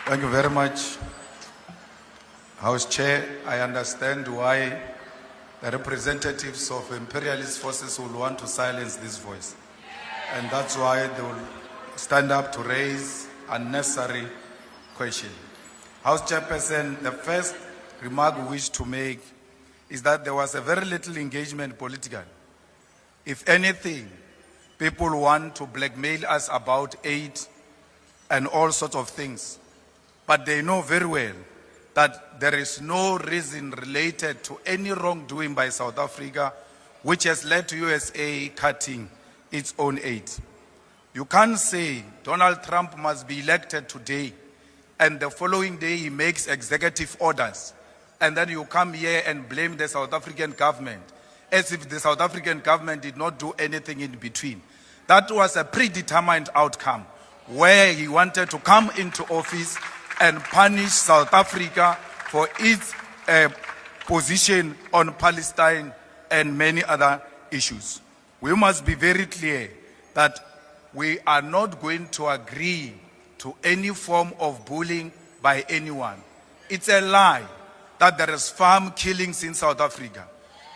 Thank you very much. House Chair, I understand why the representatives of imperialist forces will want to silence this voice. And that's why they will stand up to raise unnecessary questions. House Chairperson, the first remark we wish to make is that there was a very little engagement politically. If anything, people want to blackmail us about aid and all sorts of things. But they know very well that there is no reason related to any wrongdoing by South Africa which has led to USA cutting its own aid. You can't say Donald Trump must be elected today and the following day he makes executive orders and then you come here and blame the South African government as if the South African government did not do anything in between. That was a predetermined outcome where he wanted to come into office and punish South Africa for its position on Palestine and many other issues. We must be very clear that we are not going to agree to any form of bullying by anyone. It's a lie that there is farm killings in South Africa.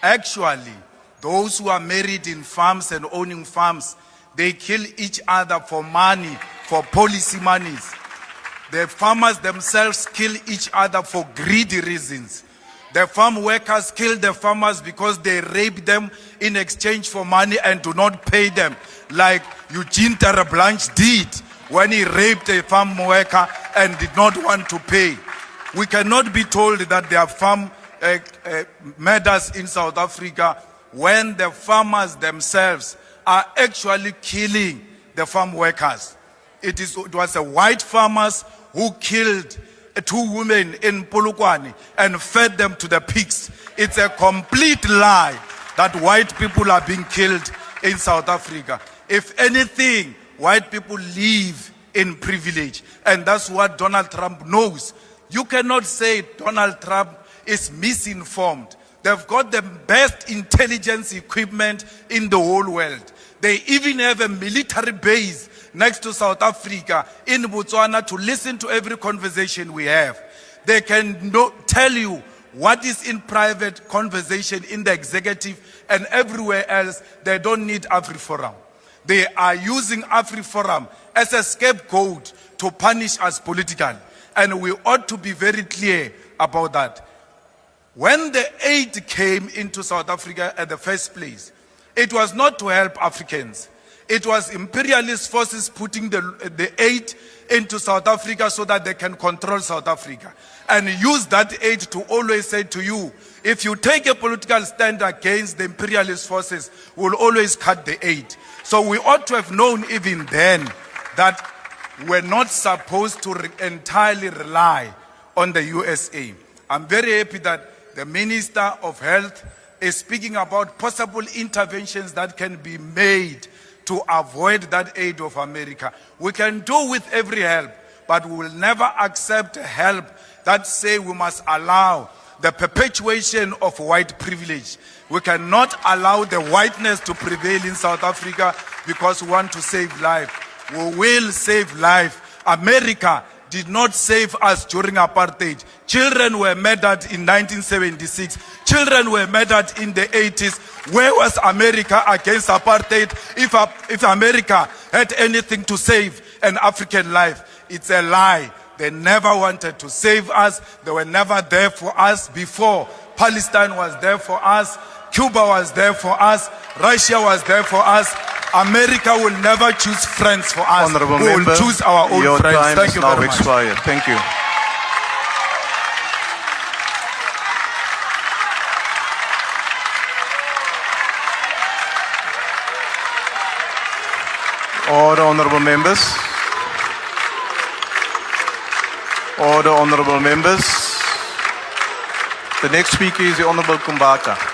Actually, those who are married in farms and owning farms, they kill each other for money, for policy monies. The farmers themselves kill each other for greedy reasons. The farm workers kill the farmers because they rape them in exchange for money and do not pay them, like Eugene Terreblanche did when he raped a farm worker and did not want to pay. We cannot be told that there are farm murders in South Africa when the farmers themselves are actually killing the farm workers. It was the white farmers who killed 2 women in Polokwane and fed them to the pigs. It's a complete lie that white people are being killed in South Africa. If anything, white people live in privilege, and that's what Donald Trump knows. You cannot say Donald Trump is misinformed. They've got the best intelligence equipment in the whole world. They even have a military base next to South Africa in Botswana to listen to every conversation we have. They can tell you what is in private conversation in the executive and everywhere else. They don't need AfriForum. They are using AfriForum as a scapegoat to punish us politically. And we ought to be very clear about that. When the aid came into South Africa at the first place, it was not to help Africans. It was imperialist forces putting the aid into South Africa so that they can control South Africa. And use that aid to always say to you, if you take a political stand against the imperialist forces, we'll always cut the aid. So we ought to have known even then that we're not supposed to entirely rely on the USA. I'm very happy that the Minister of Health is speaking about possible interventions that can be made to avoid that aid of America. We can do with every help, but we will never accept help that say we must allow the perpetuation of white privilege. We cannot allow the whiteness to prevail in South Africa because we want to save life. We will save life. America did not save us during apartheid. Children were murdered in 1976. Children were murdered in the 80s. Where was America against apartheid? If America had anything to save an African life, it's a lie. They never wanted to save us. They were never there for us before. Palestine was there for us. Cuba was there for us. Russia was there for us. America will never choose friends for us. Honorable we will member, choose our own your friends. time Thank is you now very much. expired. Thank you. Order, honorable members. Order, honorable members. The next speaker is the Honorable Kumbaka.